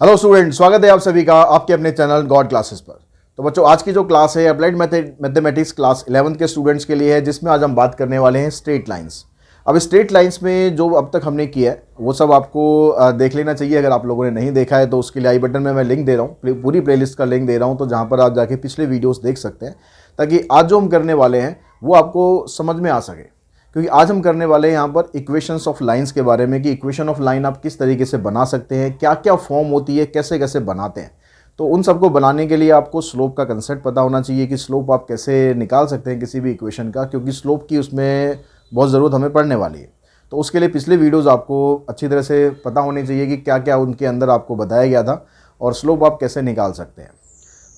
Hello student, स्वागत है आप सभी का आपके अपने चैनल गॉड क्लासेस पर। तो बच्चों, आज की जो क्लास है अप्लाइड मैथमेटिक्स क्लास 11th के स्टूडेंट्स के लिए है, जिसमें आज हम बात करने वाले हैं स्ट्रेट लाइंस। अब स्ट्रेट लाइंस में जो अब तक हमने किया है वो सब आपको देख लेना चाहिए। अगर आप लोगों ने नहीं देखा है तो उसके लिए आई बटन में मैं लिंक दे रहा हूँ, पूरी प्लेलिस्ट का लिंक दे रहा हूँ, तो जहाँ पर आप जाके पिछले वीडियोस देख सकते हैं, ताकि आज जो हम करने वाले हैं वो आपको समझ में आ सके। क्योंकि आज हम करने वाले हैं यहाँ पर इक्वेशंस ऑफ लाइंस के बारे में, कि इक्वेशन ऑफ लाइन आप किस तरीके से बना सकते हैं, क्या क्या फॉर्म होती है, कैसे कैसे बनाते हैं। तो उन सबको बनाने के लिए आपको स्लोप का कंसेप्ट पता होना चाहिए कि स्लोप आप कैसे निकाल सकते हैं किसी भी इक्वेशन का, क्योंकि स्लोप की उसमें बहुत ज़रूरत हमें पड़ने वाली है। तो उसके लिए पिछले वीडियोज़ आपको अच्छी तरह से पता होनी चाहिए कि क्या क्या उनके अंदर आपको बताया गया था और स्लोप आप कैसे निकाल सकते हैं।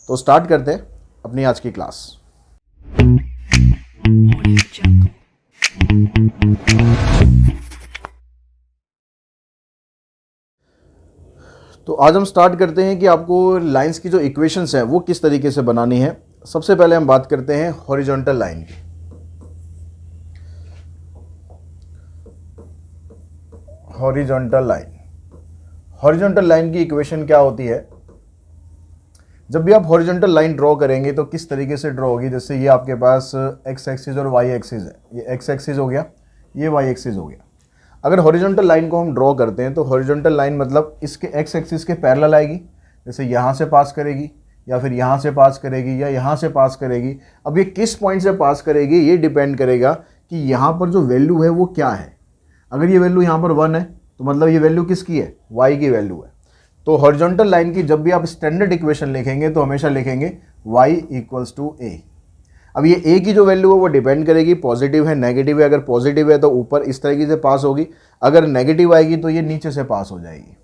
तो स्टार्ट करते हैं अपनी आज की क्लास। तो आज हम स्टार्ट करते हैं कि आपको लाइंस की जो इक्वेशंस हैं वो किस तरीके से बनानी है। सबसे पहले हम बात करते हैं हॉरिजॉन्टल लाइन की। हॉरिजॉन्टल लाइन की इक्वेशन क्या होती है? जब भी आप हॉरिजॉन्टल लाइन ड्रॉ करेंगे तो किस तरीके से ड्रॉ होगी? जैसे ये आपके पास एक्स एक्सिस और वाई एक्सिस है, ये एक्स एक्सिस हो गया, ये वाई एक्सिस हो गया। अगर हॉरिजॉन्टल लाइन को हम ड्रॉ करते हैं तो हॉरिजॉन्टल लाइन मतलब इसके एक्स एक्सिस के पैरेलल आएगी, जैसे यहाँ से पास करेगी या फिर यहाँ से पास करेगी या यहाँ से पास करेगी। अब ये किस पॉइंट से पास करेगी ये डिपेंड करेगा कि यहाँ पर जो वैल्यू है वो क्या है। अगर ये वैल्यू यहाँ पर 1 है तो मतलब ये वैल्यू किसकी है? y की वैल्यू है। तो हॉरिजॉन्टल लाइन की जब भी आप स्टैंडर्ड इक्वेशन लिखेंगे तो हमेशा लिखेंगे y = a। अब ये a की जो वैल्यू है वो डिपेंड करेगी पॉजिटिव है नेगेटिव है। अगर पॉजिटिव है तो ऊपर इस तरीके से पास होगी, अगर नेगेटिव आएगी तो ये नीचे से पास हो जाएगी।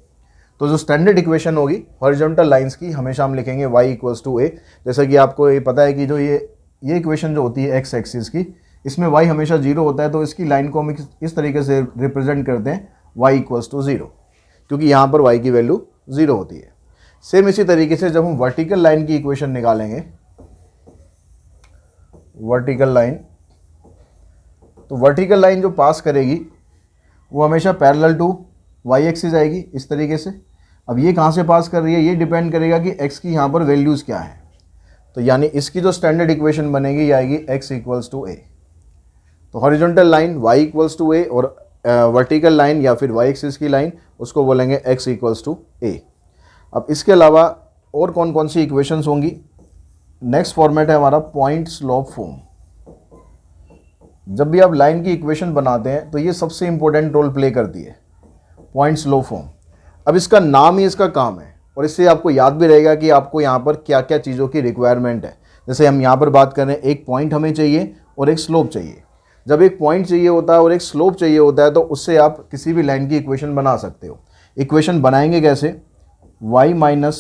तो जो स्टैंडर्ड इक्वेशन होगी हॉरिजॉन्टल लाइंस की, हमेशा हम लिखेंगे y = a। जैसा कि आपको ये पता है कि जो ये इक्वेशन जो होती है एक्स एक्सिस की, इसमें y हमेशा 0 होता है, तो इसकी लाइन को हम इस तरीके से रिप्रेजेंट करते हैं y = 0, क्योंकि यहाँ पर y की वैल्यू 0 होती है। सेम इसी तरीके से जब हम वर्टिकल लाइन की इक्वेशन निकालेंगे, वर्टिकल लाइन, तो वर्टिकल लाइन जो पास करेगी वो हमेशा पैरेलल टू y एक्सिस आएगी इस तरीके से। अब ये कहाँ से पास कर रही है ये डिपेंड करेगा कि x की यहाँ पर वैल्यूज़ क्या है। तो यानी इसकी जो स्टैंडर्ड इक्वेशन बनेगी ये आएगी x = a। तो हॉरिजॉन्टल लाइन y = a और वर्टिकल लाइन या फिर y एक्सिस की लाइन उसको बोलेंगे x = a। अब इसके अलावा और कौन कौन सी इक्वेशंस होंगी? नेक्स्ट फॉर्मेट है हमारा पॉइंट स्लोप फॉर्म। जब भी आप लाइन की इक्वेशन बनाते हैं तो ये सबसे इंपॉर्टेंट रोल प्ले करती है, पॉइंट स्लोप फॉर्म। अब इसका नाम ही इसका काम है और इससे आपको याद भी रहेगा कि आपको यहाँ पर क्या क्या चीज़ों की रिक्वायरमेंट है। जैसे हम यहाँ पर बात करें, एक पॉइंट हमें चाहिए और एक स्लोप चाहिए। जब एक पॉइंट चाहिए होता है और एक स्लोप चाहिए होता है तो उससे आप किसी भी लाइन की इक्वेशन बना सकते हो। इक्वेशन बनाएंगे कैसे? y - y1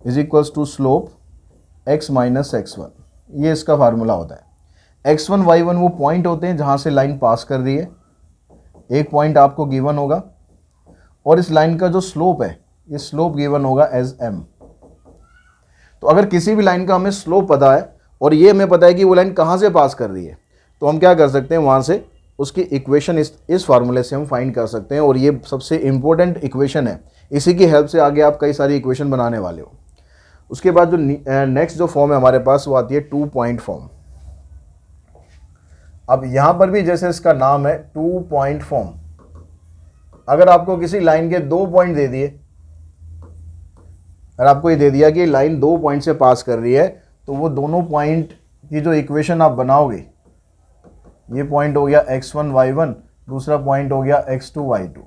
= slope x - x1, ये इसका फार्मूला होता है। x1 y1 वो पॉइंट होते हैं जहाँ से लाइन पास कर रही है, एक पॉइंट आपको गिवन होगा और इस लाइन का जो स्लोप है ये स्लोप गिवन होगा एज m। तो अगर किसी भी लाइन का हमें स्लोप पता है और ये हमें पता है कि वो लाइन कहाँ से पास कर रही है, तो हम क्या कर सकते हैं, वहाँ से उसकी इक्वेशन इस फार्मूले से हम फाइंड कर सकते हैं। और ये सबसे इम्पोर्टेंट इक्वेशन है, इसी की हेल्प से आगे आप कई सारी इक्वेशन बनाने वाले हो। उसके बाद जो नेक्स्ट जो फॉर्म है हमारे पास वो आती है 2 पॉइंट फॉर्म। अब यहाँ पर भी जैसे इसका नाम है 2 पॉइंट फॉर्म। अगर आपको किसी लाइन के 2 पॉइंट दे दिए, अगर आपको ये दे दिया कि लाइन 2 पॉइंट से पास कर रही है, तो वो दोनों पॉइंट की जो इक्वेशन आप बनाओगे, ये पॉइंट हो गया x1 y1, दूसरा पॉइंट हो गया x2 y2।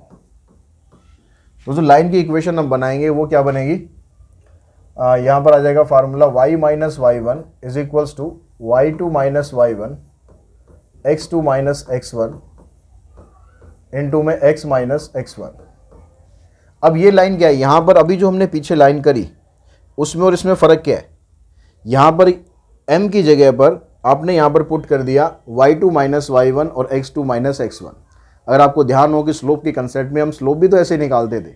तो जो लाइन की इक्वेशन हम बनाएंगे वो क्या बनेगी? यहाँ पर आ जाएगा formula y - y1 = y2 - y1 x2 - x1 into में x - x1। अब ये लाइन क्या है? यहाँ पर अभी जो हमने पीछे लाइन करी उसमें और इसमें फ़र्क क्या है? यहाँ पर m की जगह पर आपने यहाँ पर पुट कर दिया y2 - y1 और x2 - x1। अगर आपको ध्यान हो कि स्लोप के कंसेप्ट में हम स्लोप भी तो ऐसे निकालते थे,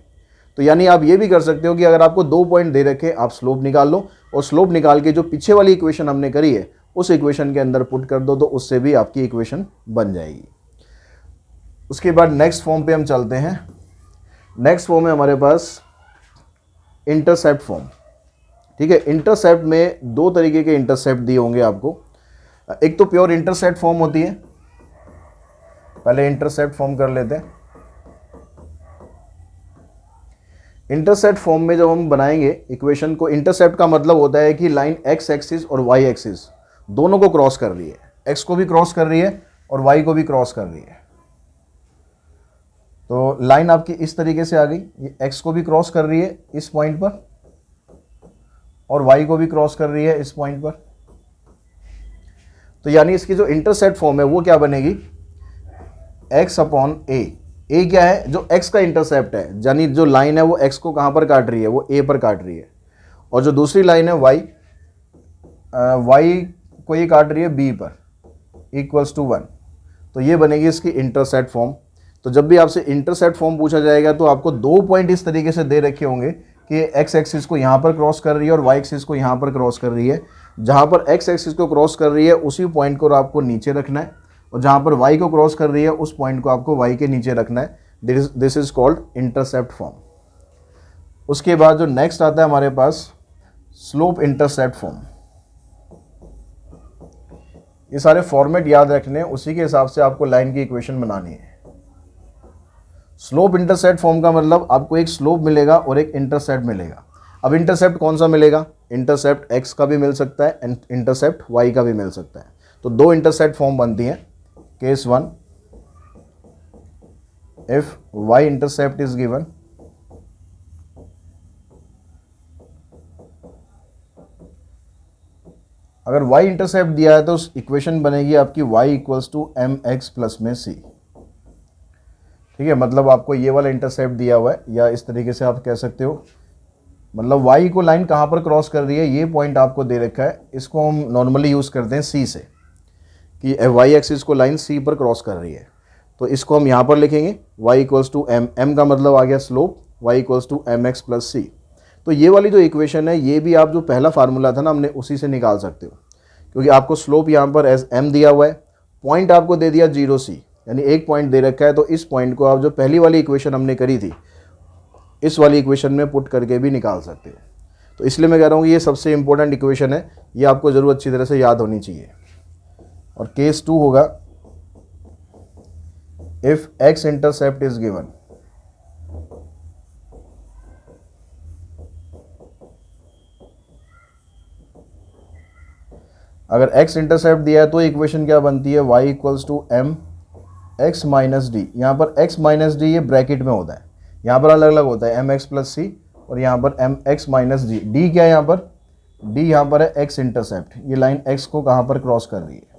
तो यानी आप ये भी कर सकते हो कि अगर आपको 2 पॉइंट दे रखे आप स्लोप निकाल लो और स्लोप निकाल के जो पीछे वाली इक्वेशन हमने करी है उस इक्वेशन के अंदर पुट कर दो, तो उससे भी आपकी इक्वेशन बन जाएगी। उसके बाद नेक्स्ट फॉर्म पे हम चलते हैं। नेक्स्ट फॉर्म है हमारे पास इंटरसेप्ट फॉर्म। ठीक है, इंटरसेप्ट में दो तरीके के इंटरसेप्ट दिए होंगे आपको। एक तो प्योर इंटरसेप्ट फॉर्म होती है, पहले इंटरसेप्ट फॉर्म कर लेते हैं। इंटरसेप्ट फॉर्म में जब हम बनाएंगे इक्वेशन को, इंटरसेप्ट का मतलब होता है कि लाइन एक्स एक्सिस और वाई एक्सिस दोनों को क्रॉस कर रही है, एक्स को भी क्रॉस कर रही है और वाई को भी क्रॉस कर रही है। तो लाइन आपकी इस तरीके से आ गई, ये एक्स को भी क्रॉस कर रही है इस पॉइंट पर और वाई को भी क्रॉस कर रही है इस पॉइंट पर। तो यानी इसकी जो इंटरसेप्ट फॉर्म है वो क्या बनेगी, एक्स अपॉन ए क्या है, जो x का इंटरसेप्ट है, यानी जो लाइन है वो x को कहाँ पर काट रही है, वो a पर काट रही है, और जो दूसरी लाइन है y को ये काट रही है b पर, इक्वल्स टू 1। तो ये बनेगी इसकी इंटरसेप्ट फॉर्म। तो जब भी आपसे इंटरसेप्ट फॉर्म पूछा जाएगा तो आपको दो पॉइंट इस तरीके से दे रखे होंगे कि x एक्सिस को यहाँ पर क्रॉस कर रही है और y एक्सिस को यहाँ पर क्रॉस कर रही है। जहाँ पर x एक्सिस को क्रॉस कर रही है उसी पॉइंट को आपको नीचे रखना है, और जहाँ पर y को क्रॉस कर रही है उस पॉइंट को आपको y के नीचे रखना है। This is called intercept form. उसके बाद जो नेक्स्ट आता है हमारे पास स्लोप इंटरसेप्ट फॉर्म। ये सारे फॉर्मेट याद रखने हैं, उसी के हिसाब से आपको लाइन की इक्वेशन बनानी है। स्लोप इंटरसेप्ट फॉर्म का मतलब आपको एक स्लोप मिलेगा और एक इंटरसेप्ट मिलेगा। अब इंटरसेप्ट कौन सा मिलेगा, इंटरसेप्ट x का भी मिल सकता है एंड इंटरसेप्ट y का भी मिल सकता है। तो दो इंटरसेप्ट फॉर्म बनती हैं। Case 1, if y intercept is given, अगर y इंटरसेप्ट दिया है तो इक्वेशन बनेगी आपकी y equals to M x plus में c। ठीक है, मतलब आपको ये वाला इंटरसेप्ट दिया हुआ है, या इस तरीके से आप कह सकते हो, मतलब y को लाइन कहाँ पर क्रॉस कर रही है ये पॉइंट आपको दे रखा है। इसको हम नॉर्मली यूज़ करते हैं c से, कि y एक्सिस को लाइन c पर क्रॉस कर रही है। तो इसको हम यहाँ पर लिखेंगे y इक्वल्स टू एम का मतलब आ गया slope, y equals to M x plus C. तो ये वाली जो इक्वेशन है ये भी आप जो पहला फार्मूला था ना हमने उसी से निकाल सकते हो, क्योंकि आपको स्लोप यहाँ पर एज m दिया हुआ है, पॉइंट आपको दे दिया 0c, यानी एक पॉइंट दे रखा है। तो इस पॉइंट को आप जो पहली वाली इक्वेशन हमने करी थी इस वाली इक्वेशन में पुट करके भी निकाल सकते हो। तो इसलिए मैं कह रहा हूँ कि ये सबसे इंपॉर्टेंट इक्वेशन है, ये आपको ज़रूर अच्छी तरह से याद होनी चाहिए। और केस 2 होगा if x intercept is given, अगर x इंटरसेप्ट दिया है तो इक्वेशन क्या बनती है, y equals to M x minus d. यहाँ पर x माइनस डी ये ब्रैकेट में होता है, यहाँ पर अलग अलग होता है एम एक्स प्लस सी और यहाँ पर m x minus d. D क्या है यहाँ पर, डी यहाँ पर है x इंटरसेप्ट, ये लाइन x को कहाँ पर क्रॉस कर रही है,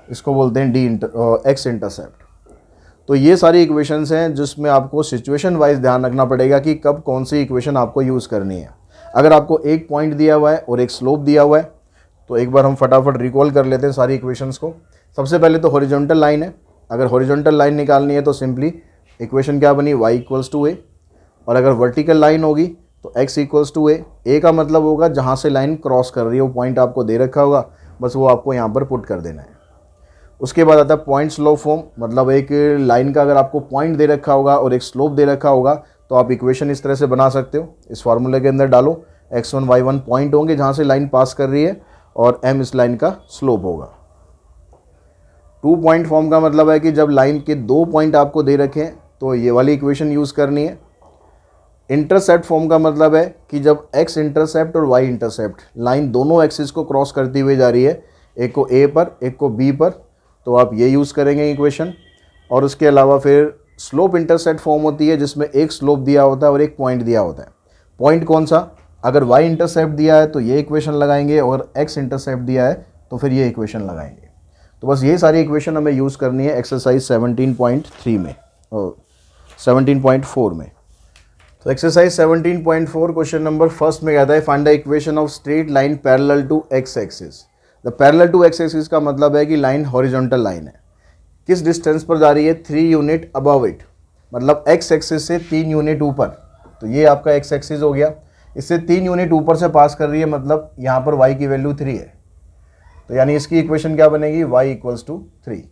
इसको बोलते हैं x इंटरसेप्ट। तो ये सारी इक्वेशंस हैं जिसमें आपको सिचुएशन वाइज ध्यान रखना पड़ेगा कि कब कौन सी इक्वेशन आपको यूज़ करनी है। अगर आपको एक पॉइंट दिया हुआ है और एक स्लोप दिया हुआ है तो एक बार हम फटाफट रिकॉल कर लेते हैं सारी इक्वेशंस को। सबसे पहले तो हॉरिजॉन्टल लाइन है, अगर हॉरिजॉन्टल लाइन निकालनी है तो सिंपली इक्वेशन क्या बनी, y इक्वल्स टू ए, और अगर वर्टिकल लाइन होगी तो x इक्वल्स टू ए। ए का मतलब होगा जहाँ से लाइन क्रॉस कर रही है, वो पॉइंट आपको दे रखा होगा, बस वो आपको यहाँ पर पुट कर देना है। उसके बाद आता है पॉइंट स्लोप फॉर्म, मतलब एक लाइन का अगर आपको पॉइंट दे रखा होगा और एक स्लोप दे रखा होगा तो आप इक्वेशन इस तरह से बना सकते हो। इस फार्मूले के अंदर डालो, x1 y1 पॉइंट होंगे जहाँ से लाइन पास कर रही है और m इस लाइन का स्लोप होगा। 2 पॉइंट फॉर्म का मतलब है कि जब लाइन के 2 पॉइंट आपको दे रखे हैं तो ये वाली इक्वेशन यूज़ करनी है। इंटरसेप्ट फॉर्म का मतलब है कि जब x इंटरसेप्ट और y इंटरसेप्ट लाइन दोनों एक्सिस को क्रॉस करती हुई जा रही है, एक को a पर एक को b पर, तो आप ये यूज़ करेंगे इक्वेशन। और उसके अलावा फिर स्लोप इंटरसेप्ट फॉर्म होती है जिसमें एक स्लोप दिया होता है और एक पॉइंट दिया होता है। पॉइंट कौन सा, अगर y इंटरसेप्ट दिया है तो ये इक्वेशन लगाएंगे और x इंटरसेप्ट दिया है तो फिर ये इक्वेशन लगाएंगे। तो बस ये सारी इक्वेशन हमें यूज़ करनी है एक्सरसाइज 17.3 में और 17.4 में। तो एक्सरसाइज 17.4 क्वेश्चन नंबर फर्स्ट में कहता है find the equation of straight line parallel to x axis. The parallel to x axis का मतलब है कि लाइन हॉरिजॉन्टल लाइन है, किस डिस्टेंस पर जा रही है, 3 यूनिट अबव इट, मतलब x एक्सिस से 3 यूनिट ऊपर। तो ये आपका x एक्सिस हो गया, इससे 3 यूनिट ऊपर से पास कर रही है, मतलब यहाँ पर y की वैल्यू 3 है। तो यानी इसकी इक्वेशन क्या बनेगी, y इक्वल्स टू 3।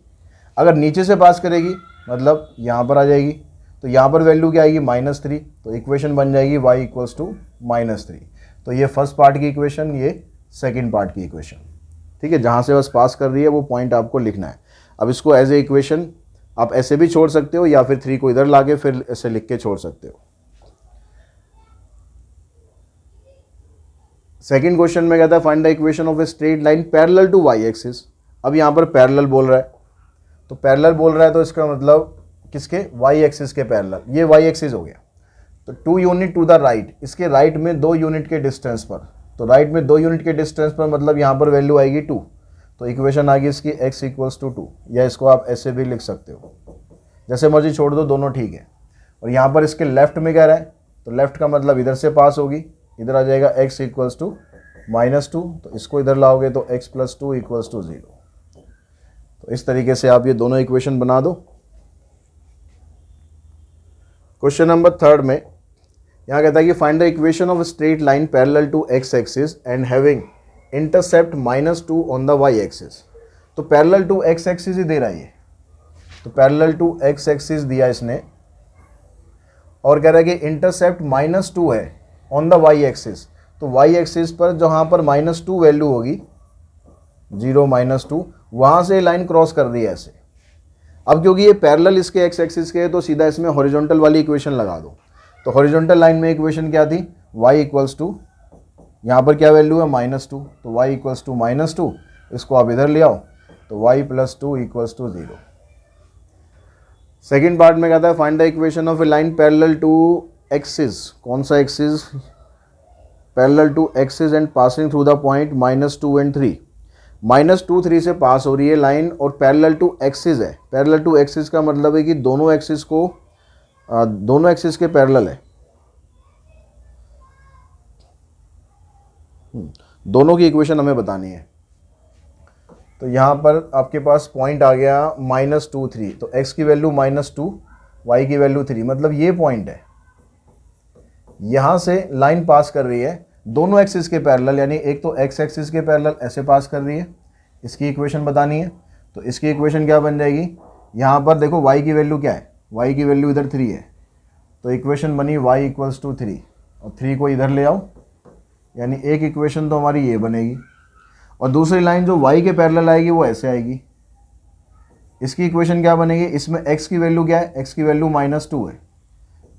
अगर नीचे से पास करेगी मतलब यहाँ पर आ जाएगी, तो यहाँ पर वैल्यू क्या आएगी -3, तो इक्वेशन बन जाएगी y इक्वल्स टू -3। तो ये फर्स्ट पार्ट की इक्वेशन, ये सेकंड पार्ट की इक्वेशन, ठीक है। जहाँ से बस पास कर रही है वो पॉइंट आपको लिखना है। अब इसको एज ए इक्वेशन आप ऐसे भी छोड़ सकते हो या फिर 3 को इधर लाके फिर ऐसे लिख के छोड़ सकते हो। सेकंड क्वेश्चन में कहता है find the equation of a straight line parallel to y axis. अब यहाँ पर पैरेलल बोल रहा है, तो पैरेलल बोल रहा है तो इसका मतलब किसके, वाई एक्सिस के पैरेलल। ये वाई एक्सिस हो गया, तो 2 यूनिट टू द राइट, इसके राइट में 2 यूनिट के डिस्टेंस पर, तो राइट में 2 यूनिट के डिस्टेंस पर मतलब यहाँ पर वैल्यू आएगी 2, तो इक्वेशन आ गई इसकी x इक्वल्स टू 2, या इसको आप ऐसे भी लिख सकते हो, जैसे मर्जी छोड़ दो, दोनों ठीक है। और यहाँ पर इसके लेफ्ट में कह रहा है, तो लेफ्ट का मतलब इधर से पास होगी, इधर आ जाएगा x इक्वल्स टू -2, तो इसको इधर लाओगे तो x + 2 इक्वल्स टू 0। तो इस तरीके से आप ये दोनों इक्वेशन बना दो। क्वेश्चन नंबर 3 में यहाँ कहता है कि find the equation of straight line parallel to x axis and having intercept -2 on the y axis. तो पैरेलल टू x एक्सिस ही दे रहा है ये, तो पैरेलल टू x एक्सिस दिया इसने, और कह रहा है कि इंटरसेप्ट -2 है ऑन द y एक्सिस। तो y एक्सिस पर जहाँ पर -2 वैल्यू होगी, 0 -2, वहाँ से लाइन क्रॉस कर रही है ऐसे। अब क्योंकि ये पैरेलल इसके x एक्सिस के है, तो सीधा इसमें हॉरिजॉन्टल वाली इक्वेशन लगा दो। तो हॉरिजॉन्टल लाइन में इक्वेशन क्या थी, y इक्वल्स टू, यहाँ पर क्या वैल्यू है -2, तो y इक्वल्स टू -2, इसको आप इधर ले आओ, तो y + 2 equals to 0। Second part में कहता है find the equation of a line parallel to axis. कौन सा axis, parallel to axis and passing through the point -2 and 3। -2, 3 से पास हो रही है लाइन और पैरेलल टू एक्सिस है। पैरेलल टू एक्सिस का मतलब है कि दोनों एक्सिस को, दोनों एक्सिस के पैरेलल है, दोनों की इक्वेशन हमें बतानी है। तो यहाँ पर आपके पास पॉइंट आ गया -2, 3, तो x की वैल्यू -2, y की वैल्यू 3, मतलब ये पॉइंट है। यहाँ से लाइन पास कर रही है दोनों एक्सिस के पैरेलल, यानी एक तो x एक्सिस के पैरेलल ऐसे पास कर रही है, इसकी इक्वेशन बतानी है। तो इसकी इक्वेशन क्या बन जाएगी, यहाँ पर देखो y की वैल्यू क्या है, y की वैल्यू इधर 3 है, तो इक्वेशन बनी y इक्वल्स टू 3, और 3 को इधर ले आओ, यानी एक इक्वेशन तो हमारी ये बनेगी। और दूसरी लाइन जो y के पैरेलल आएगी वो ऐसे आएगी, इसकी इक्वेशन क्या बनेगी, इसमें x की वैल्यू क्या है, x की वैल्यू -2 है,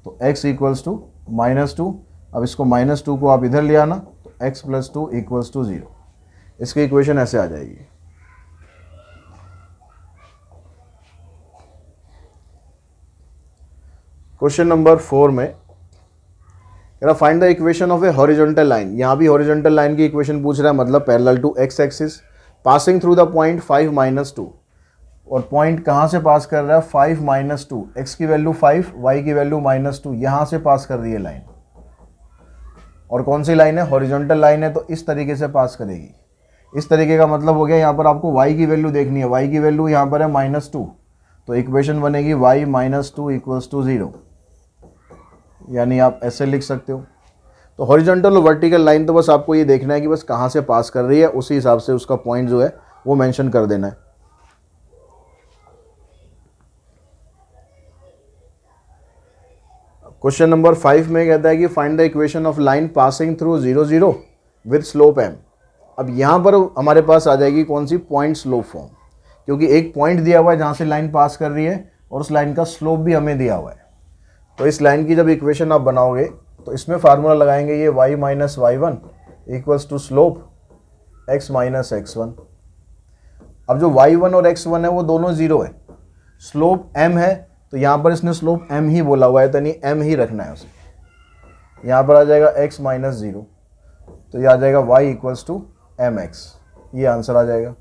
तो x इक्वल्स टू -2। अब इसको -2 को आप इधर ले आना, तो x + 2 इक्वल्स टू 0। इसकी इक्वेशन ऐसे आ जाएगी। क्वेश्चन नंबर 4 में find the equation of A horizontal line. यहाँ भी हॉरिजॉन्टल लाइन की इक्वेशन पूछ रहा है, मतलब parallel to x axis, passing through the point 5 -2, और पॉइंट कहाँ से पास कर रहा है, 5 -2, x की वैल्यू 5, y की वैल्यू -2, यहाँ से पास कर रही है लाइन। और कौन सी लाइन है, हॉरिजॉन्टल लाइन है, तो इस तरीके से पास करेगी। इस तरीके का मतलब हो गया, यहाँ पर आपको y की वैल्यू देखनी है, y की वैल्यू यहाँ पर है -2, तो इक्वेशन बनेगी y -2 इक्वल्स टू 0, यानी आप ऐसे लिख सकते हो। तो हॉरिजॉन्टल और वर्टिकल लाइन तो बस आपको ये देखना है कि बस कहाँ से पास कर रही है, उसी हिसाब से उसका पॉइंट जो है वो मेंशन कर देना है। क्वेश्चन नंबर 5 में कहता है कि find the equation of line passing through 0 0 with slope m। अब यहाँ पर हमारे पास आ जाएगी कौन सी, पॉइंट स्लोप फॉर्म, क्योंकि एक पॉइंट दिया हुआ है जहाँ से लाइन पास कर रही है और उस लाइन का स्लोप भी हमें दिया हुआ है। तो इस लाइन की जब इक्वेशन आप बनाओगे तो इसमें फार्मूला लगाएंगे, ये y - y1 equals to slope x - x1। अब जो y1 और x1 है वो दोनों 0 है, स्लोप m है, तो यहाँ पर इसने स्लोप m ही बोला हुआ है, तो नहीं m ही रखना है उसे। यहाँ पर आ जाएगा x - 0, तो ये आ जाएगा y इक्वल्स टू mx, ये आंसर आ जाएगा।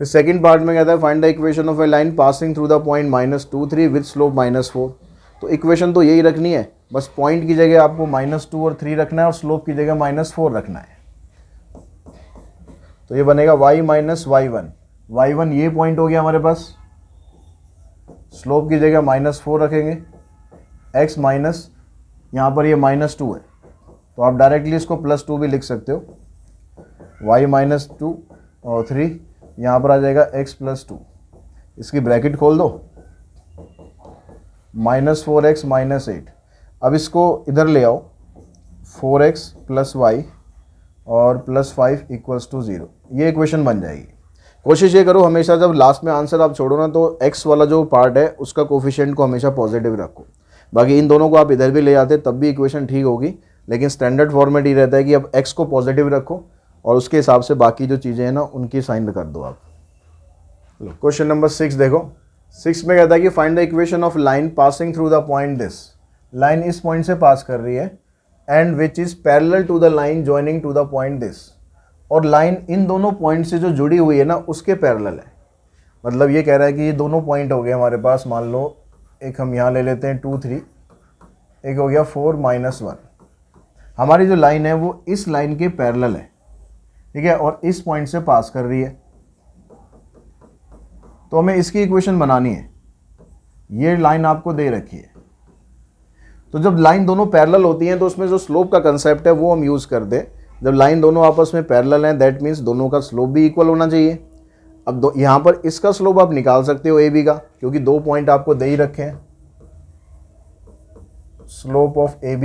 फिर सेकंड पार्ट में कहता है find the equation of a line passing through the point -2 3 with slope -4। तो इक्वेशन तो यही रखनी है, बस पॉइंट की जगह आपको -2 और 3 रखना है और स्लोप की जगह -4 रखना है। तो ये बनेगा y - y1, y1 ये पॉइंट हो गया हमारे पास, स्लोप की जगह -4 रखेंगे, x माइनस यहाँ पर ये -2 है, तो आप डायरेक्टली इसको +2 भी लिख सकते हो, y - 2 और 3, यहाँ पर आ जाएगा x + 2, इसकी ब्रैकेट खोल दो, -4x -8। अब इसको इधर ले आओ, 4x + y और +5 = 0। ये इक्वेशन बन जाएगी। कोशिश ये करो हमेशा जब लास्ट में आंसर आप छोड़ो ना तो x वाला जो पार्ट है उसका कोफिशिएंट को हमेशा पॉजिटिव रखो। बाकी इन दोनों को आप इधर भी ले आते तब भी इक्वेशन ठीक होगी, लेकिन स्टैंडर्ड फॉर्मेट ही रहता है कि अब x को पॉजिटिव रखो और उसके हिसाब से बाकी जो चीज़ें हैं ना उनकी साइन कर दो आप। क्वेश्चन नंबर 6 देखो। 6 में कहता है कि find the equation of line passing through the point this. Line इस पॉइंट से पास कर रही है and which is parallel to the line joining to the point this. और लाइन इन दोनों पॉइंट से जो जुड़ी हुई है ना उसके पैरेलल है। मतलब ये कह रहा है कि ये दोनों पॉइंट हो गए हमारे पास, मान लो एक हम यहाँ ले लेते हैं 2 3, एक हो गया 4 -1। हमारी जो लाइन है वो इस लाइन के पैरेलल है, ठीक है, और इस पॉइंट से पास कर रही है। तो हमें इसकी इक्वेशन बनानी है। ये लाइन आपको दे रखी है, तो जब लाइन दोनों पैरेलल होती हैं तो उसमें जो स्लोप का कंसेप्ट है वो हम यूज़ कर दें। जब लाइन दोनों आपस में पैरेलल हैं दैट मीन्स दोनों का स्लोप भी इक्वल होना चाहिए। अब यहाँ पर इसका स्लोप आप निकाल सकते हो ए बी का, क्योंकि 2 पॉइंट आपको दे ही रखे हैं। स्लोप ऑफ ए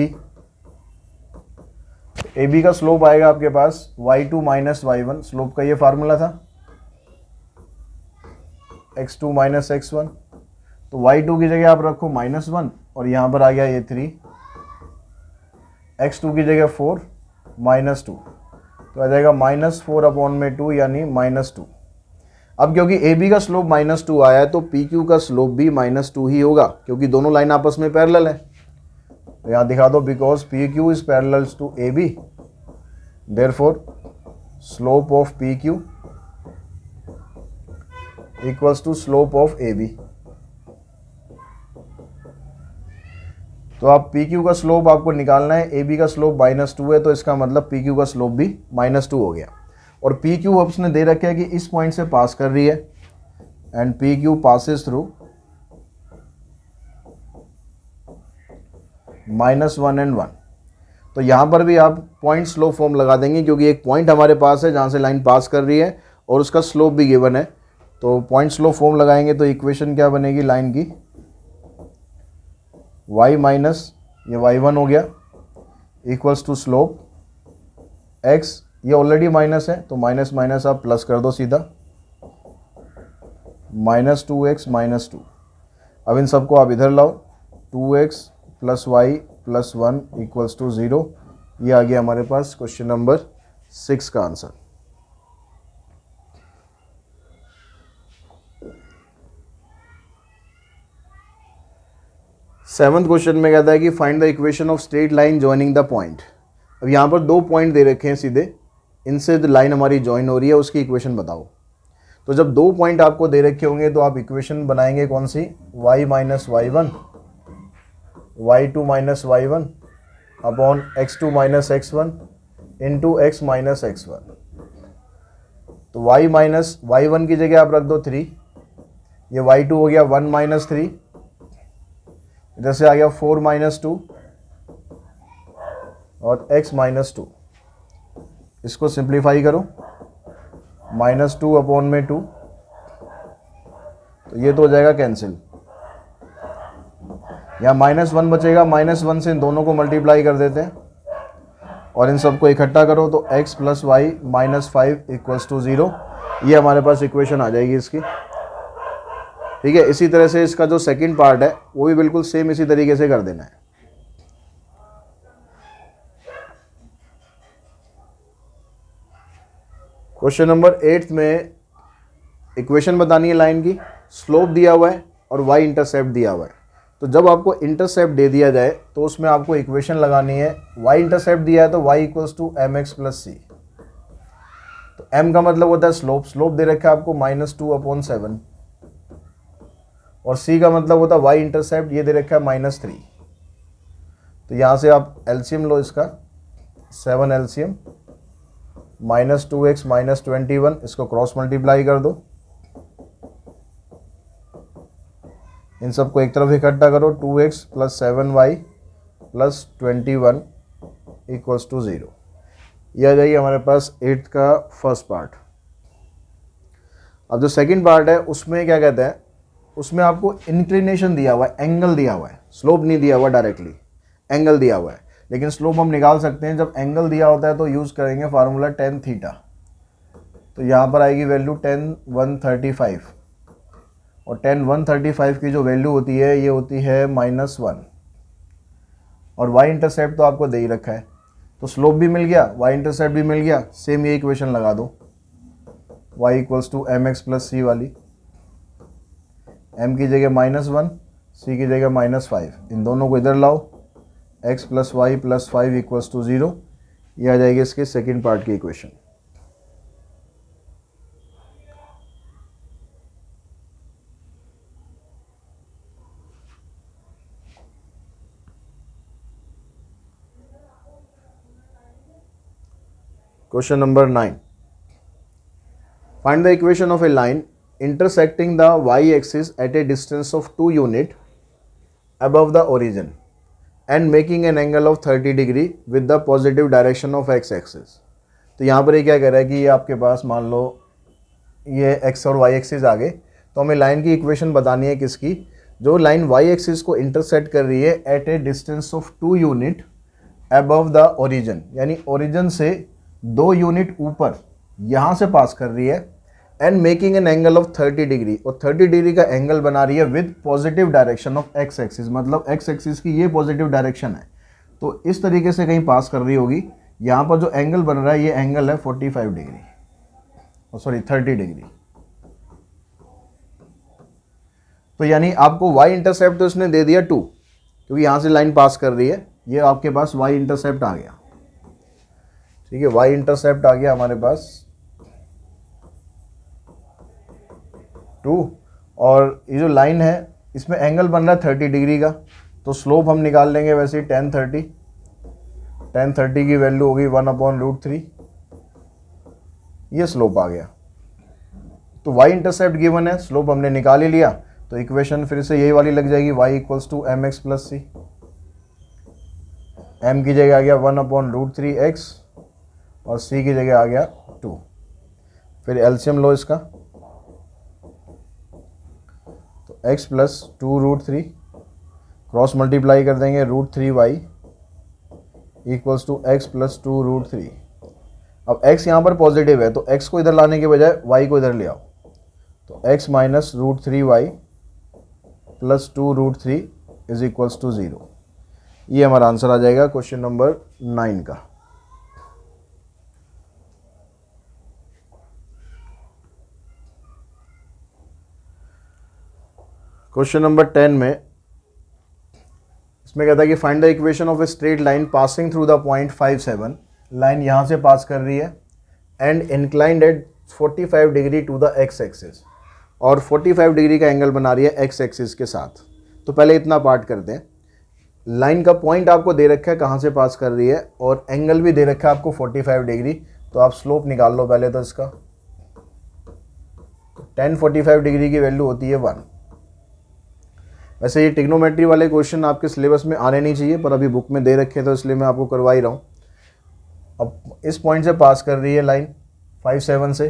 बी का स्लोप आएगा आपके पास y2 - y1। स्लोप का ये फार्मूला था x2 - x1। तो y2 की जगह आप रखो -1 और यहाँ पर आ गया ये 3, x2 की जगह 4 -2, तो आ जाएगा -4/2 यानी -2। अब क्योंकि ए बी का स्लोप -2 आया है तो पी क्यू का स्लोप भी -2 ही होगा, क्योंकि दोनों लाइन आपस में पैरेलल है। तो यहाँ दिखा दो because P Q is parallel to A B, therefore slope of P Q equals to slope of A B. तो आप पी क्यू का स्लोप आपको निकालना है, ए बी का स्लोप -2 है तो इसका मतलब पी क्यू का स्लोप भी -2 हो गया। और पी क्यू उसने दे रखा है कि इस पॉइंट से पास कर रही है and P Q passes through -1 and 1। तो यहाँ पर भी आप पॉइंट स्लोप फॉर्म लगा देंगे, क्योंकि एक पॉइंट हमारे पास है जहाँ से लाइन पास कर रही है और उसका स्लोप भी गिवन है। तो पॉइंट स्लोप फॉर्म लगाएंगे तो इक्वेशन क्या बनेगी लाइन की, y माइनस ये y1 हो गया इक्वल्स टू स्लोप x, ये ऑलरेडी माइनस है तो माइनस माइनस आप प्लस कर दो सीधा, -2x -2। अब इन सबको आप इधर लाओ, 2x + y + 1 = 0। ये आ गया हमारे पास क्वेश्चन नंबर 6 का आंसर। सेवंथ क्वेश्चन में कहता है कि find the equation of straight line joining the point. अब यहाँ पर 2 पॉइंट दे रखे हैं सीधे, इनसे लाइन हमारी जॉइन हो रही है, उसकी इक्वेशन बताओ। तो जब 2 पॉइंट आपको दे रखे होंगे तो आप इक्वेशन बनाएंगे कौन सी, y - y1 y2 - y1 upon x2 - x1 into x - x1। तो y - y1 की जगह आप रख दो 3, ये y2 हो गया 1 - 3, इधर से आ गया 4 - 2 और x - 2। इसको सिंप्लीफाई करो, -2/2, तो ये तो हो जाएगा कैंसिल। यहाँ -1 बचेगा, -1 से इन दोनों को मल्टीप्लाई कर देते हैं और इन सबको इकट्ठा करो तो x + y -5 = 0। ये हमारे पास इक्वेशन आ जाएगी इसकी, ठीक है। इसी तरह से इसका जो सेकंड पार्ट है वो भी बिल्कुल सेम इसी तरीके से कर देना है। क्वेश्चन नंबर 8 में इक्वेशन बतानी है लाइन की, स्लोप दिया हुआ है और y इंटरसेप्ट दिया हुआ है। तो जब आपको इंटरसेप्ट दे दिया जाए तो उसमें आपको इक्वेशन लगानी है। y इंटरसेप्ट दिया है तो y = mx + c। तो m का मतलब होता है स्लोप, स्लोप दे रखा है आपको -2/7 और c का मतलब होता है y इंटरसेप्ट, ये दे रखा है -3। तो यहाँ से आप एलसीएम लो इसका, 7 एलसीएम -2x -21, इसको क्रॉस मल्टीप्लाई कर दो, इन सबको एक तरफ इकट्ठा करो, 2x + 7y + 21 = 0। यह आ जाएगी हमारे पास 8th का फर्स्ट पार्ट। अब जो सेकंड पार्ट है उसमें क्या कहते हैं, उसमें आपको इंक्लिनेशन दिया हुआ है, एंगल दिया हुआ है, स्लोप नहीं दिया हुआ डायरेक्टली, एंगल दिया हुआ है। लेकिन स्लोप हम निकाल सकते हैं, जब एंगल दिया होता है तो यूज़ करेंगे फार्मूला tan थीटा। तो यहाँ पर आएगी वैल्यू tan 135, और tan 135 की जो वैल्यू होती है ये होती है -1, और y इंटरसेप्ट तो आपको दे ही रखा है, तो स्लोप भी मिल गया, y इंटरसेप्ट भी मिल गया। सेम ये इक्वेशन लगा दो, y = mx + c वाली, m की जगह -1, c की जगह -5, इन दोनों को इधर लाओ, x + y + 5 = 0। ये आ जाएगी इसके सेकेंड पार्ट की equation. Question number 9. Find the equation of a line intersecting the y-axis at a distance of 2 unit above the origin and making an angle of 30 degree with the positive direction of x-axis. तो यहाँ पर ये क्या कह रहा है कि ये आपके पास मान लो ये x और y एक्सिस आ गए, तो हमें लाइन की इक्वेशन बतानी है किसकी, जो लाइन y एक्सिस को इंटरसेक्ट कर रही है at a distance of 2 unit above the origin, यानी ओरिजिन से 2 यूनिट ऊपर यहाँ से पास कर रही है, and making an angle of 30 degree, और 30 डिग्री का एंगल बना रही है with positive direction of x axis, मतलब एक्स एक्सिस की ये पॉजिटिव डायरेक्शन है, तो इस तरीके से कहीं पास कर रही होगी। यहाँ पर जो एंगल बन रहा है ये एंगल है 45 डिग्री, सॉरी 30 डिग्री। तो यानी आपको y इंटरसेप्ट तो इसने दे दिया 2, क्योंकि यहाँ से लाइन पास कर रही है, ये आपके पास y इंटरसेप्ट आ गया, ठीक है, y इंटरसेप्ट आ गया हमारे पास 2, और ये जो लाइन है इसमें एंगल बन रहा है 30 डिग्री का, तो स्लोप हम निकाल लेंगे वैसे ही tan 30 की वैल्यू होगी 1/√3, ये स्लोप आ गया। तो y इंटरसेप्ट गिवन है, स्लोप हमने निकाल ही लिया, तो इक्वेशन फिर से यही वाली लग जाएगी, y = mx + c, m की जगह आ गया 1/√3x और c की जगह आ गया 2। फिर एलसीएम लो इसका, तो x + 2√3 क्रॉस मल्टीप्लाई कर देंगे, √3y = x + 2√3। अब x यहाँ पर पॉजिटिव है, तो x को इधर लाने के बजाय y को इधर ले आओ, तो x - √3y + 2√3 = 0। ये हमारा आंसर आ जाएगा क्वेश्चन नंबर 9 का। क्वेश्चन नंबर 10 में इसमें कहता है कि find the equation of a straight line passing through the point 57। Line यहाँ से पास कर रही है and inclined at 45 degree to the x axis, और 45 डिग्री का एंगल बना रही है एक्स एक्सिस के साथ। तो पहले इतना पार्ट करते हैं। लाइन का पॉइंट आपको दे रखा है कहाँ से पास कर रही है, और एंगल भी दे रखा है आपको 45 डिग्री, तो आप स्लोप निकाल लो पहले तो इसका। tan 45 डिग्री की वैल्यू होती है 1। वैसे ये ट्रिग्नोमेट्री वाले क्वेश्चन आपके सिलेबस में आने नहीं चाहिए, पर अभी बुक में दे रखे तो इसलिए मैं आपको करवा ही रहा हूँ। अब इस पॉइंट से पास कर रही है लाइन 57 से,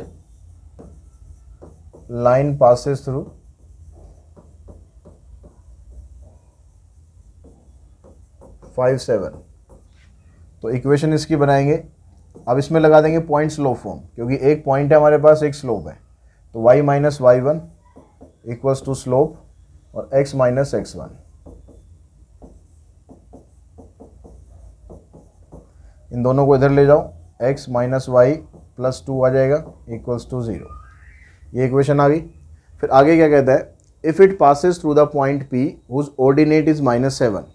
लाइन पासेस थ्रू 57, तो इक्वेशन इसकी बनाएंगे। अब इसमें लगा देंगे पॉइंट स्लोप फॉर्म, क्योंकि एक पॉइंट है हमारे पास, एक स्लोप है, तो y - y1 = स्लोप और x - x1। इन दोनों को इधर ले जाओ, x - y + 2 आ जाएगा = 0। ये इक्वेशन आ गई। फिर आगे क्या कहता है, if it passes through the point P whose ordinate is -7।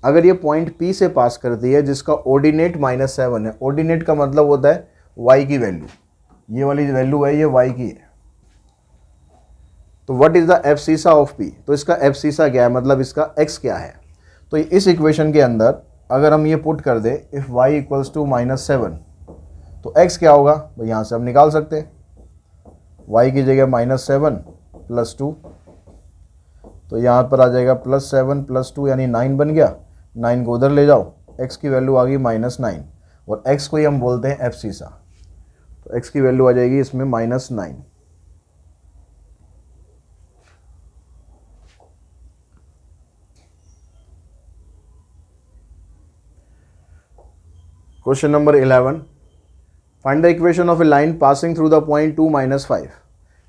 अगर ये पॉइंट P से पास करती है जिसका ऑर्डिनेट -7 है, ऑर्डिनेट का मतलब होता है y की वैल्यू, ये वाली वैल्यू है ये y की है, तो what is the abscissa of P, तो इसका एब्सिसा क्या है, मतलब इसका x क्या है। तो इस इक्वेशन के अंदर अगर हम ये पुट कर दें, इफ y = -7, तो x क्या होगा, तो यहाँ से हम निकाल सकते हैं, y की जगह -7 + 2, तो यहाँ पर आ जाएगा +7 + 2 यानी 9 बन गया। 9 को उधर ले जाओ, x की वैल्यू आ गई -9, और x को ही हम बोलते हैं एब्सिसा, तो x की वैल्यू आ जाएगी इसमें -9। Question number 11, find the equation of a line passing through the point 2 - 5।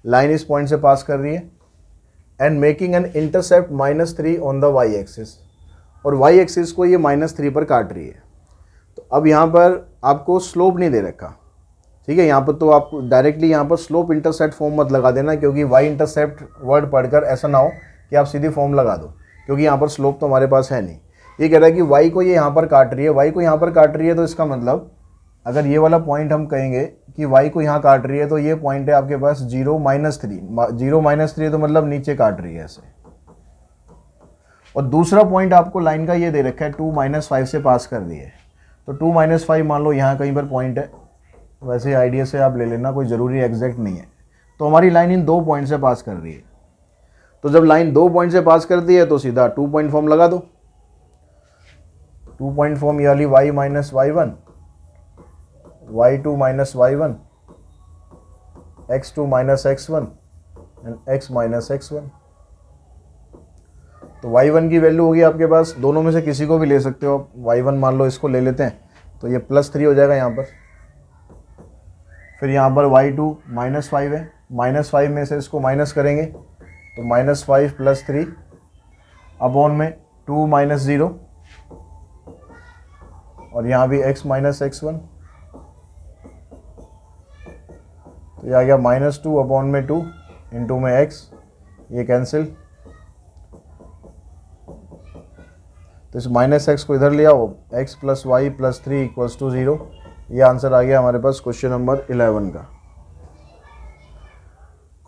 Line इस पॉइंट से पास कर रही है and making an intercept -3 on the y axis, और वाई एक्सिस को ये -3 पर काट रही है। तो अब यहाँ पर आपको स्लोप नहीं दे रखा, ठीक है। यहाँ पर तो आप डायरेक्टली यहाँ पर स्लोप इंटरसेप्ट फॉर्म मत लगा देना, क्योंकि वाई इंटरसेप्ट वर्ड पढ़कर ऐसा ना हो कि आप सीधी फॉर्म लगा दो, क्योंकि यहाँ पर स्लोप तो हमारे पास है नहीं। ये कह रहा है कि वाई को ये यहाँ पर काट रही है, वाई को यहाँ पर काट रही है, तो इसका मतलब अगर ये वाला पॉइंट हम कहेंगे कि y को यहाँ काट रही है, तो ये पॉइंट है आपके पास 0 - 3, 0 - 3 तो मतलब नीचे काट रही है ऐसे। और दूसरा पॉइंट आपको लाइन का ये दे रखा है 2 - 5 से पास कर रही है, तो 2 - 5 मान लो यहाँ कहीं पर पॉइंट है, वैसे आइडिया से आप ले लेना, कोई ज़रूरी एग्जैक्ट नहीं है। तो हमारी लाइन इन 2 पॉइंट से पास कर रही है, तो जब लाइन 2 पॉइंट से पास करती है तो सीधा 2 पॉइंट फॉर्म लगा दो। 2 पॉइंट फॉर्म, ये वाली y - y1, y2 - y1, x2 - x1 and x - x1। तो y1 की वैल्यू होगी आपके पास, दोनों में से किसी को भी ले सकते हो आप। y1 मान लो, इसको ले लेते हैं, तो ये +3 हो जाएगा यहाँ पर। फिर यहाँ पर y2 -5 है, -5 में से इसको माइनस करेंगे तो -5 + 3 अपॉन में 2 - 0, और यहाँ भी x - x1, तो ये आ गया -2 अपॉन में 2 इंटू में x, ये कैंसिल, तो इस -x को इधर ले आओ, x + y + 3 = 0। ये आंसर आ गया हमारे पास क्वेश्चन नंबर 11 का।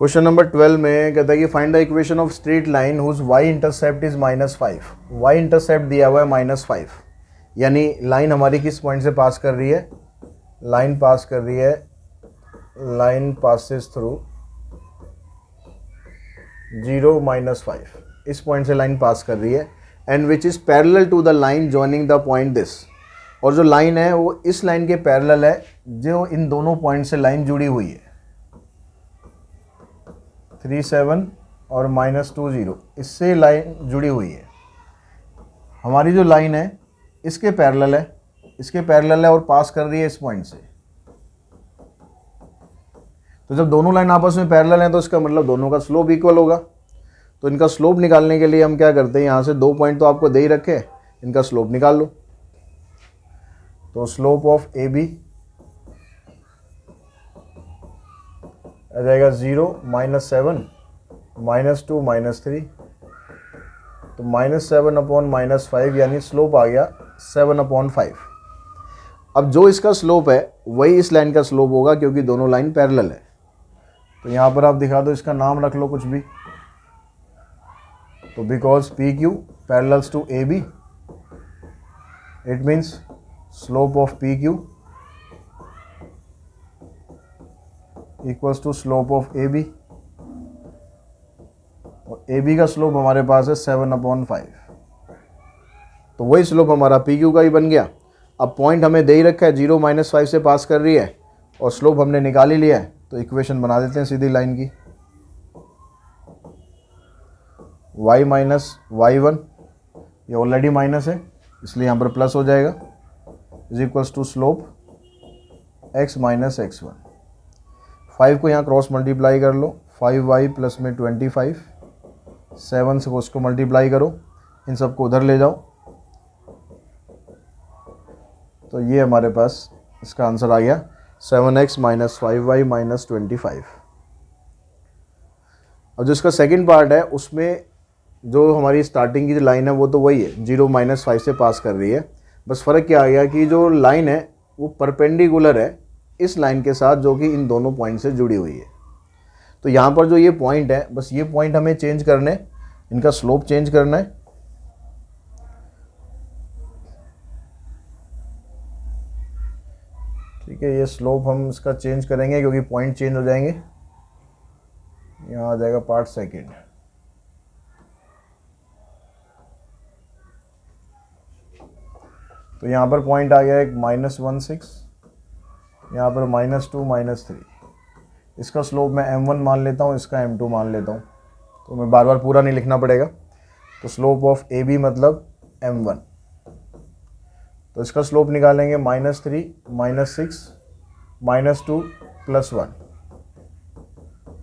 क्वेश्चन नंबर 12 में कहता है कि find the equation of straight line whose y intercept is -5। y intercept दिया हुआ है -5, यानी लाइन हमारी किस पॉइंट से पास कर रही है, लाइन पास कर रही है, लाइन पासिस थ्रू 0 - 5, इस पॉइंट से लाइन पास कर रही है, and which is parallel to the line joining the point this, और जो लाइन है वो इस लाइन के पैरेलल है जो इन दोनों पॉइंट से लाइन जुड़ी हुई है। 37 और -20 इससे लाइन जुड़ी हुई है। हमारी जो लाइन है इसके पैरेलल है, इसके पैरेलल है और पास कर रही है इस पॉइंट से। तो जब दोनों लाइन आपस में पैरेलल हैं तो इसका मतलब दोनों का स्लोप इक्वल होगा। तो इनका स्लोप निकालने के लिए हम क्या करते हैं, यहाँ से 2 पॉइंट तो आपको दे ही रखे, इनका स्लोप निकाल लो। तो स्लोप ऑफ ए बी आ जाएगा 0 - 7 -2 -3, तो -7 अपॉन -5, यानी स्लोप आ गया 7/5। अब जो इसका स्लोप है वही इस लाइन का स्लोप होगा, क्योंकि दोनों लाइन पैरेलल है। तो यहाँ पर आप दिखा दो, इसका नाम रख लो कुछ भी। तो because PQ parallels to AB, it means slope of PQ equals to slope of AB, और AB का स्लोप हमारे पास है 7/5। तो वही स्लोप हमारा PQ का ही बन गया। अब पॉइंट हमें दे ही रखा है, 0 - 5 से पास कर रही है और स्लोप हमने निकाल ही लिया है, तो इक्वेशन बना देते हैं सीधी लाइन की। y - y1, ये ऑलरेडी माइनस है इसलिए यहाँ पर प्लस हो जाएगा, is equals to slope x - x1। 5 को यहाँ क्रॉस मल्टीप्लाई कर लो, 5y प्लस में 25, 7 से उसको मल्टीप्लाई करो, इन सबको उधर ले जाओ, तो ये हमारे पास इसका आंसर आ गया 7x - 5y - 25। अब जो इसका सेकंड पार्ट है उसमें जो हमारी स्टार्टिंग की जो लाइन है वो तो वही है, 0 - 5 से पास कर रही है। बस फ़र्क क्या आ गया कि जो लाइन है वो परपेंडिकुलर है इस लाइन के साथ जो कि इन दोनों पॉइंट से जुड़ी हुई है। तो यहाँ पर जो ये पॉइंट है, बस ये पॉइंट हमें चेंज करने, इनका स्लोप चेंज करना है। ठीक है, ये स्लोप हम इसका चेंज करेंगे क्योंकि पॉइंट चेंज हो जाएंगे। यहाँ आ जाएगा पार्ट सेकंड। तो यहाँ पर पॉइंट आ गया एक -16, यहाँ पर -2 -3। इसका स्लोप मैं m1 मान लेता हूँ, इसका m2 मान लेता हूँ, तो मैं बार बार पूरा नहीं लिखना पड़ेगा। तो स्लोप ऑफ AB मतलब m1, तो इसका स्लोप निकालेंगे -3 -6 -2 +1,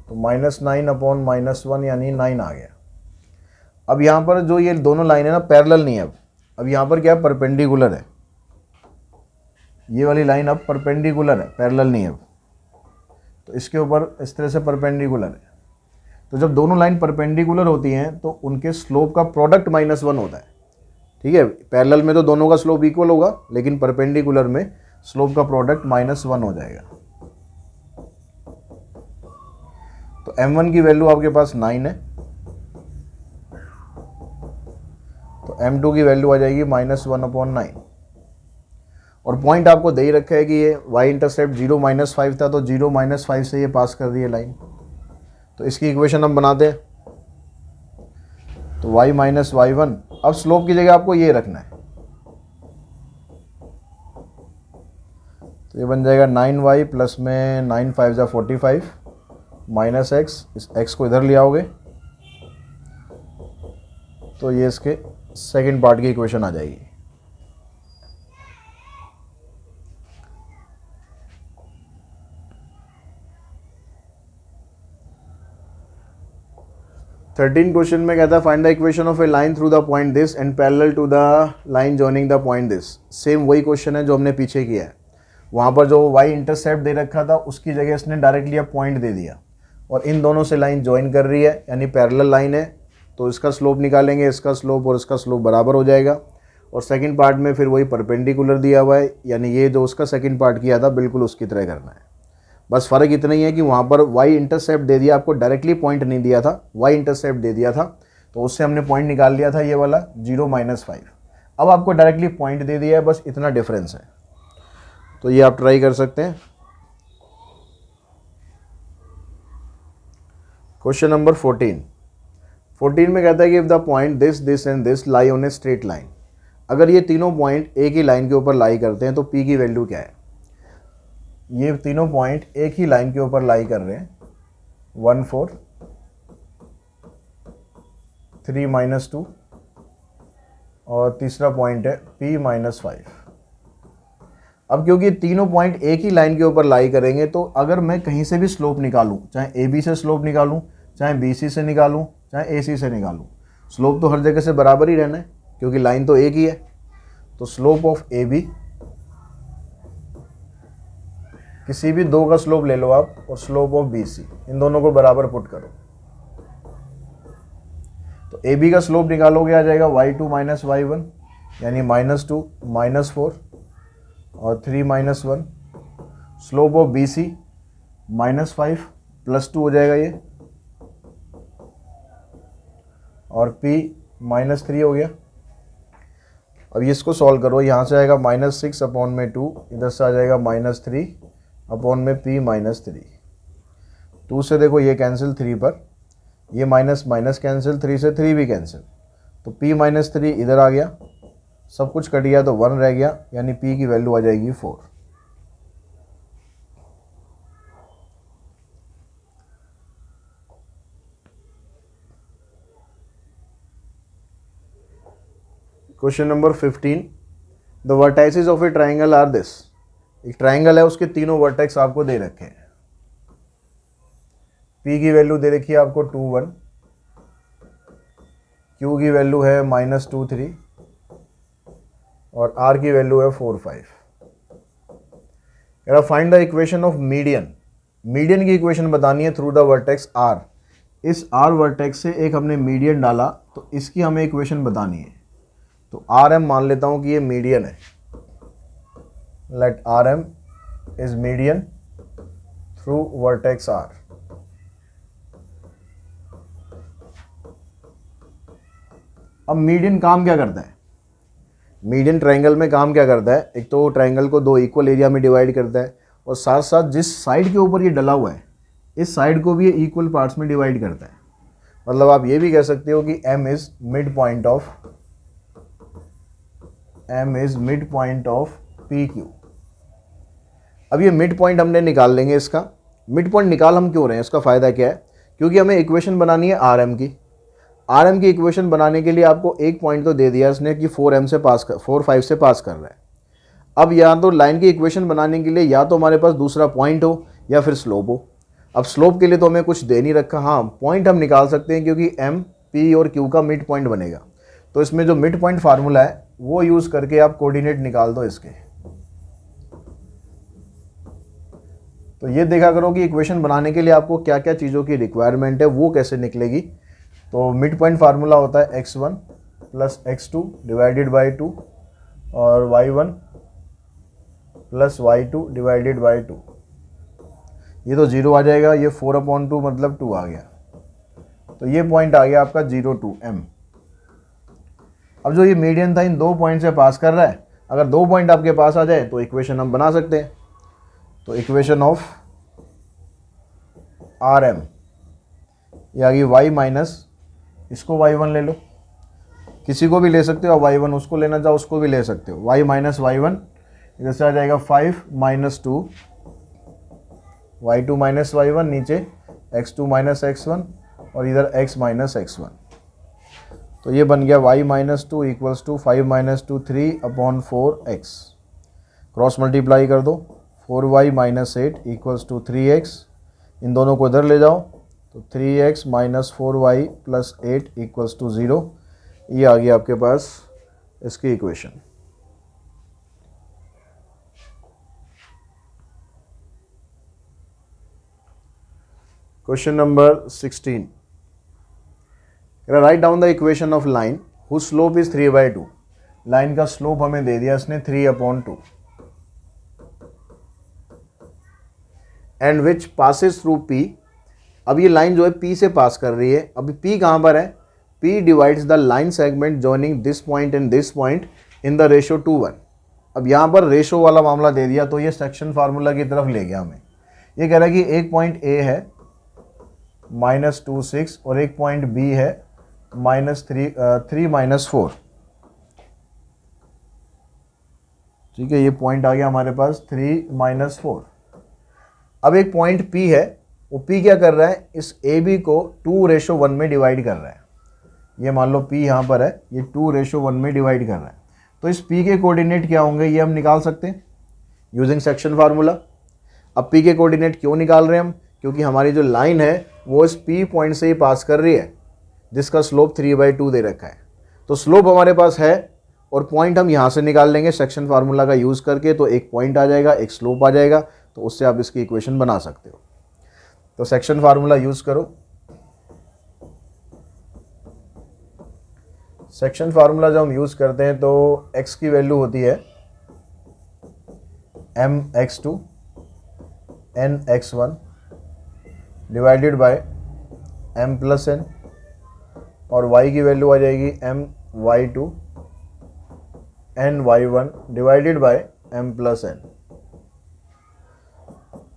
तो -9 अपॉन -1 यानी 9 आ गया। अब यहाँ पर जो ये दोनों लाइन है ना पैरेलल नहीं है, अब यहाँ पर क्या है परपेंडिकुलर है, ये वाली लाइन अब परपेंडिकुलर है, पैरेलल नहीं है अब, तो इसके ऊपर इस तरह से परपेंडिकुलर है। तो जब दोनों लाइन परपेंडिकुलर होती हैं तो उनके स्लोप का प्रोडक्ट -1 होता है, ठीक है। पैरेलल में तो दोनों का स्लोप इक्वल होगा, लेकिन परपेंडिकुलर में स्लोप का प्रोडक्ट -1 हो जाएगा। तो m1 की वैल्यू आपके पास 9 है, तो m2 की वैल्यू आ जाएगी -1/9। और पॉइंट आपको दे ही रखा है कि ये y इंटरसेप्ट 0 -5 था, तो 0 -5 से ये पास कर रही है लाइन। तो इसकी इक्वेशन हम बनाते हैं, तो y - y1, अब स्लोप की जगह आपको ये रखना है, तो ये बन जाएगा 9y प्लस में 9 5 = 45 माइनस x, इस x को इधर ले आओगे तो ये इसके सेकंड पार्ट की इक्वेशन आ जाएगी। थर्टीन क्वेश्चन में कहता है find the equation of a line through the point this and parallel to the line joining the point this. Same वही क्वेश्चन है जो हमने पीछे किया है, वहाँ पर जो y इंटरसेप्ट दे रखा था उसकी जगह इसने डायरेक्टली अब पॉइंट दे दिया, और इन दोनों से लाइन ज्वाइन कर रही है यानी पैरेलल लाइन है, तो इसका स्लोप निकालेंगे, इसका स्लोप और इसका स्लोप बराबर हो जाएगा। और सेकंड पार्ट में फिर वही परपेंडिकुलर दिया हुआ है, यानी ये जो उसका सेकंड पार्ट किया था बिल्कुल उसकी तरह करना है। बस फ़र्क इतना ही है कि वहाँ पर y इंटरसेप्ट दे दिया, आपको डायरेक्टली पॉइंट नहीं दिया था, y इंटरसेप्ट दे दिया था, तो उससे हमने पॉइंट निकाल लिया था ये वाला 0 -5। अब आपको डायरेक्टली पॉइंट दे दिया है, बस इतना डिफरेंस है। तो ये आप ट्राई कर सकते हैं। क्वेश्चन नंबर 14 में कहता है कि if the point this this and this lie on A straight line, अगर ये तीनों पॉइंट एक ही लाइन के ऊपर लाई करते हैं तो P की वैल्यू क्या है। ये तीनों पॉइंट एक ही लाइन के ऊपर लाई कर रहे हैं, 1 4 3 -2 और तीसरा पॉइंट है P -5। अब क्योंकि तीनों पॉइंट एक ही लाइन के ऊपर लाई करेंगे, तो अगर मैं कहीं से भी स्लोप निकालूं, चाहे AB से स्लोप निकालूं, चाहे BC से निकालूं, चाहे AC से निकालूं, स्लोप तो हर जगह से बराबर ही रहना है क्योंकि लाइन तो एक ही है। तो स्लोप ऑफ AB, किसी भी दो का स्लोप ले लो आप, और स्लोप ऑफ BC, इन दोनों को बराबर पुट करो, तो AB का स्लोप निकालोगे आ जाएगा y2 - y1 यानी -2 -4 और 3 -1। स्लोप ऑफ BC -5 +2 हो जाएगा ये, और P -3 हो गया। अब इसको सॉल्व करो, यहाँ से आएगा -6 अपॉन में 2, इधर से आ जाएगा -3 अपॉन में P -3। 2 से देखो ये कैंसिल, 3 पर ये माइनस माइनस कैंसिल, 3 से 3 भी कैंसिल, तो P -3 इधर आ गया, सब कुछ कट गया तो 1 रह गया, यानी P की वैल्यू आ जाएगी 4। Question number 15, the vertices of a triangle are this. एक ट्राइंगल है, उसके तीनों वर्टेक्स आपको दे रखे हैं। P की वैल्यू दे रखी है आपको 2 1, Q की वैल्यू है -2 3 और R की वैल्यू है 4 5। Find the equation of median. Median की इक्वेशन बतानी है थ्रू द वर्टेक्स R। इस R वर्टेक्स से एक हमने मीडियन डाला, तो इसकी हमें इक्वेशन बतानी है। तो RM मान लेता हूं कि ये मीडियन है, let RM is median through vertex R। अब मीडियन काम क्या करता है, मीडियन ट्रायंगल में काम क्या करता है, एक तो ट्रायंगल को दो इक्वल एरिया में डिवाइड करता है, और साथ साथ जिस साइड के ऊपर ये डला हुआ है इस साइड को भी ये इक्वल पार्ट्स में डिवाइड करता है। मतलब आप ये भी कह सकते हो कि M is mid point of PQ। अब ये मिड पॉइंट हमने निकाल लेंगे। इसका मिड पॉइंट निकाल हम क्यों रहे हैं, इसका फ़ायदा क्या है, क्योंकि हमें इक्वेशन बनानी है RM की। RM की इक्वेशन बनाने के लिए आपको एक पॉइंट तो दे दिया इसने कि 4 5 से पास कर रहा है, अब या तो लाइन की इक्वेशन बनाने के लिए या तो हमारे पास दूसरा पॉइंट हो या फिर स्लोप हो। अब स्लोप के लिए तो हमें कुछ दे नहीं रखा, हाँ पॉइंट हम निकाल सकते हैं क्योंकि एम पी और क्यू का मिड पॉइंट बनेगा। तो इसमें जो मिड पॉइंट फार्मूला है वो यूज़ करके आप कोऑर्डिनेट निकाल दो इसके। तो ये देखा करो कि इक्वेशन बनाने के लिए आपको क्या क्या चीज़ों की रिक्वायरमेंट है, वो कैसे निकलेगी। तो मिड पॉइंट फार्मूला होता है x1 plus x2 divided by 2 और y1 plus y2 divided by 2। ये तो 0 आ जाएगा, ये 4/2 मतलब 2 आ गया। तो ये पॉइंट आ गया आपका 0 2 m। अब जो ये मीडियन था इन दो पॉइंट से पास कर रहा है, अगर दो पॉइंट आपके पास आ जाए तो इक्वेशन हम बना सकते हैं। तो इक्वेशन ऑफ आर एम ये आ गई y माइनस, इसको y1 ले लो, किसी को भी ले सकते हो, y1 उसको लेना चाहो उसको भी ले सकते हो। y माइनस y1 इधर से आ जाएगा 5 माइनस 2 y2 माइनस y1, नीचे x2 माइनस x1 और इधर x माइनस x1। तो ये बन गया y minus 2 equals to 5 minus 2 3/4x। Cross multiply कर दो, 4y minus 8 equals to 3x। इन दोनों को इधर ले जाओ तो 3x minus 4y plus 8 equals to 0। ये आ गया आपके पास इसकी equation. Question number 16, right down the equation of line whose slope is 3/2। Line का स्लोप हमें दे दिया इसने 3/2 and which passes through P। अब ये लाइन जो है P से पास कर रही है। अभी P कहाँ पर है? P divides the line segment joining this point and this point in the ratio 2:1। अब यहाँ पर रेशो वाला मामला दे दिया तो ये सेक्शन फार्मूला की तरफ ले गया हमें। ये कह रहा है कि एक पॉइंट A है -2 6 और एक पॉइंट B है -3 -4। ठीक है, ये पॉइंट आ गया हमारे पास 3 -4। अब एक पॉइंट P है, वो P क्या कर रहा है, इस AB को 2:1 में डिवाइड कर रहा है। ये मान लो P यहाँ पर है, ये 2:1 में डिवाइड कर रहा है। तो इस P के कोऑर्डिनेट क्या होंगे ये हम निकाल सकते हैं यूजिंग सेक्शन फार्मूला। अब P के कोऑर्डिनेट क्यों निकाल रहे हैं हम? क्योंकि हमारी जो लाइन है वो इस P पॉइंट से ही पास कर रही है जिसका स्लोप 3/2 दे रखा है। तो स्लोप हमारे पास है और पॉइंट हम यहाँ से निकाल लेंगे सेक्शन फार्मूला का यूज़ करके। तो एक पॉइंट आ जाएगा, एक स्लोप आ जाएगा, तो उससे आप इसकी इक्वेशन बना सकते हो। तो सेक्शन फार्मूला यूज़ करो। सेक्शन फार्मूला जब हम यूज़ करते हैं तो x की वैल्यू होती है mx2 nx1 divided by m plus n और y की वैल्यू आ जाएगी my2 ny1 divided by m plus n।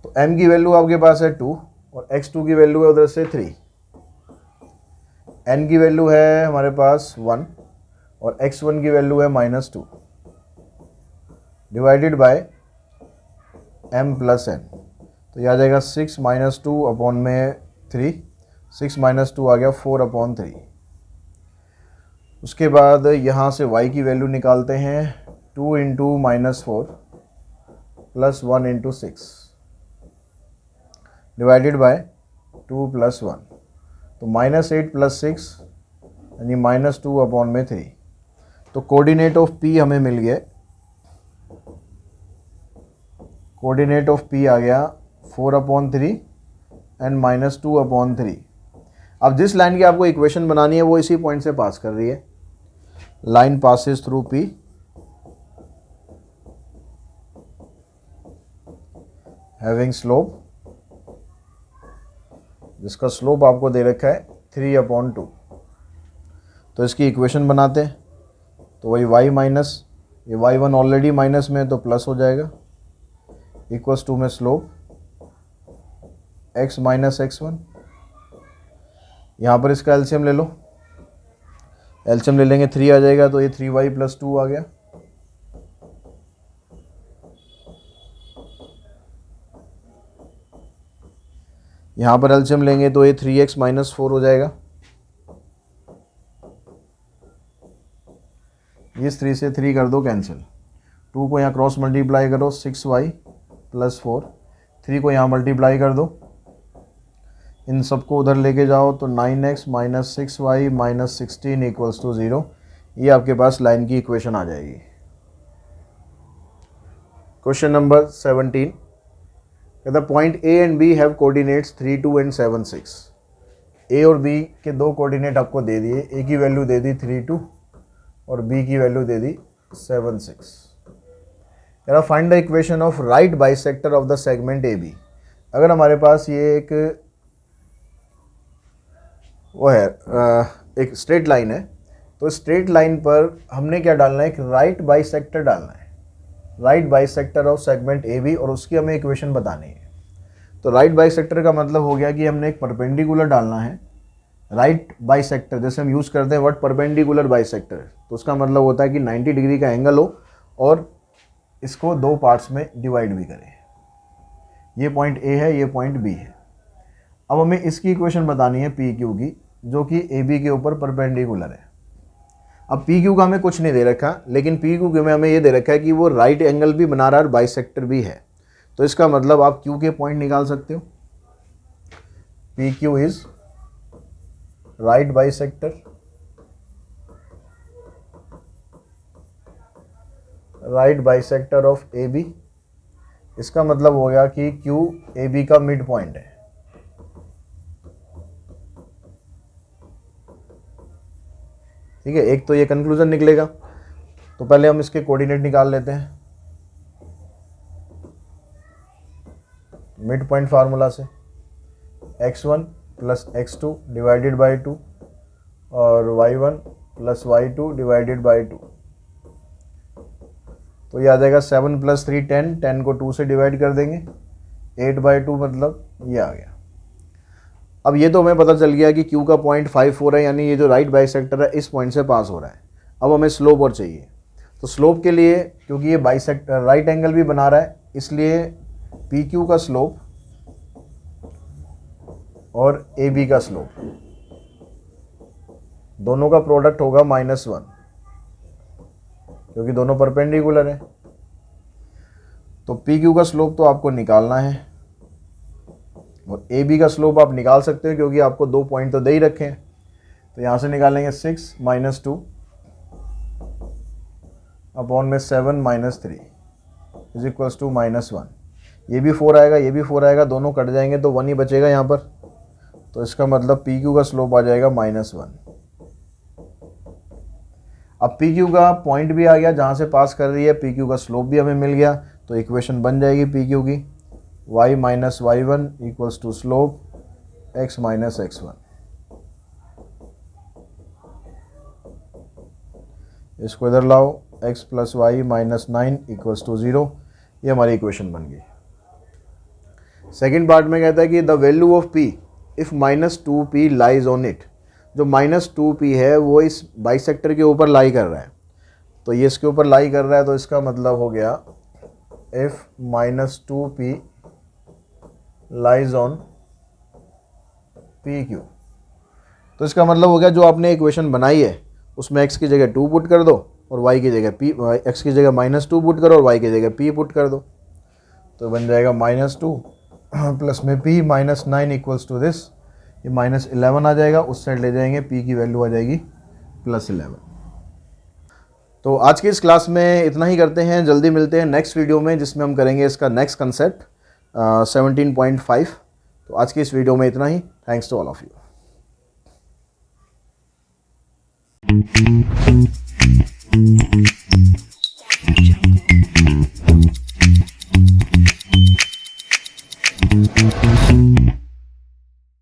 तो m की वैल्यू आपके पास है 2 और x2 की वैल्यू है उधर से 3, n की वैल्यू है हमारे पास 1 और x1 की वैल्यू है -2 divided by m plus n। तो यह आ जाएगा 6 - 2 अपॉन में 3, 6 - 2 आ गया 4/3। उसके बाद यहाँ से y की वैल्यू निकालते हैं 2 × -4 प्लस 1 × 6 डिवाइडेड बाय 2 + 1। तो -8 + 6 यानी -2 अपॉन में 3। तो कोऑर्डिनेट ऑफ P हमें मिल गया, कोऑर्डिनेट ऑफ P आ गया 4/3 एंड -2/3। अब जिस लाइन की आपको इक्वेशन बनानी है वो इसी पॉइंट से पास कर रही है। Line passes through P having slope, जिसका स्लोप आपको दे रखा है 3/2। तो इसकी इक्वेशन बनाते हैं। तो वही y माइनस, ये y1 ऑलरेडी माइनस में है तो प्लस हो जाएगा, इक्वल्स टू में स्लोप x माइनस x1। यहाँ पर इसका एलसीएम ले लो, एलसीएम ले लेंगे 3 आ जाएगा, तो ये 3y + 2 आ गया। यहाँ पर एलसीएम लेंगे तो ये 3x - 4 हो जाएगा। इस 3 से 3 कर दो कैंसिल, 2 को यहाँ क्रॉस मल्टीप्लाई करो 6y + 4, 3 को यहाँ मल्टीप्लाई कर दो, इन सबको उधर लेके जाओ तो 9x - 6y - 16 = 0। ये आपके पास लाइन की इक्वेशन आ जाएगी। क्वेश्चन नंबर 17, कहता point A and B have coordinates 3, 2 and 7, 6। A और B के दो कोऑर्डिनेट आपको दे दिए, A की वैल्यू दे दी 3, 2 और B की वैल्यू दे दी 7, 6। कह रहा find the equation of right bisector of the segment AB। अगर हमारे पास ये एक वो है एक स्ट्रेट लाइन है, तो स्ट्रेट लाइन पर हमने क्या डालना है, एक राइट बाइसेक्टर डालना है, right bisector of segment AB, और उसकी हमें इक्वेशन बतानी है। तो राइट बाइसेक्टर का मतलब हो गया कि हमने एक परपेंडिकुलर डालना है, राइट बाइसेक्टर जैसे हम यूज़ करते हैं वर्ड परपेंडिकुलर बाइसेक्टर, तो उसका मतलब होता है कि 90 डिग्री का एंगल हो और इसको दो पार्ट्स में डिवाइड भी करें। ये पॉइंट A है, ये पॉइंट B है। अब हमें इसकी इक्वेशन बतानी है PQ की, जो कि AB के ऊपर परपेंडिकुलर है। अब PQ का हमें कुछ नहीं दे रखा, लेकिन PQ में हमें ये दे रखा है कि वो राइट एंगल भी बना रहा है और बाइसेक्टर भी है। तो इसका मतलब आप Q के पॉइंट निकाल सकते हो। PQ is right bisector, right bisector of AB। इसका मतलब हो गया कि Q AB का मिड पॉइंट है। ठीक है, एक तो ये कंक्लूजन निकलेगा। तो पहले हम इसके कोऑर्डिनेट निकाल लेते हैं मिड पॉइंट फार्मूला से, x1 + x2 डिवाइडेड बाई 2 और y1 + y2 डिवाइडेड बाई 2। तो ये आ जाएगा 7 + 3 10, 10 को 2 से डिवाइड कर देंगे, 8/2 मतलब ये आ गया। अब ये तो हमें पता चल गया कि Q का पॉइंट 54 है, यानी ये जो राइट बाइसेक्टर है इस पॉइंट से पास हो रहा है। अब हमें स्लोप और चाहिए, तो स्लोप के लिए क्योंकि ये बाइसेक्टर राइट एंगल भी बना रहा है, इसलिए PQ का स्लोप और AB का स्लोप दोनों का प्रोडक्ट होगा -1, क्योंकि दोनों परपेंडिकुलर है। तो PQ का स्लोप तो आपको निकालना है और AB का स्लोप आप निकाल सकते हो, क्योंकि आपको दो पॉइंट तो दे ही रखे हैं। तो यहाँ से निकालेंगे 6 - 2 अपॉन में 7 - 3 इज इक्वल्स टू -1। ये भी 4 आएगा, ये भी 4 आएगा, दोनों कट जाएंगे तो 1 ही बचेगा यहाँ पर। तो इसका मतलब PQ का स्लोप आ जाएगा -1। अब PQ का पॉइंट भी आ गया जहाँ से पास कर रही है, PQ का स्लोप भी हमें मिल गया, तो इक्वेशन बन जाएगी PQ की y - y1 equals to slope x - x1। इसको इधर लाओ, x + y - 9 इक्वल्स टू 0। ये हमारी इक्वेशन बन गई। सेकेंड पार्ट में कहता है कि the value of p if -2p lies on it. जो -2p है वो इस बाइसेक्टर के ऊपर लाई कर रहा है, तो ये इसके ऊपर लाई कर रहा है, तो इसका मतलब हो गया if -2p lies on PQ। तो इसका मतलब हो गया जो आपने इक्वेशन बनाई है उसमें x की जगह 2 पुट कर दो और y की जगह p, x की जगह -2 पुट करो और y की जगह p पुट कर दो, तो बन जाएगा -2 प्लस में p -9 इक्वल्स टू दिस। ये -11 आ जाएगा, उस साइड ले जाएंगे, p की वैल्यू आ जाएगी +11। तो आज की इस क्लास में इतना ही करते हैं, जल्दी मिलते हैं नेक्स्ट वीडियो में जिसमें हम करेंगे इसका नेक्स्ट कंसेप्ट 17.5। तो आज की इस वीडियो में इतना ही। Thanks to all of you.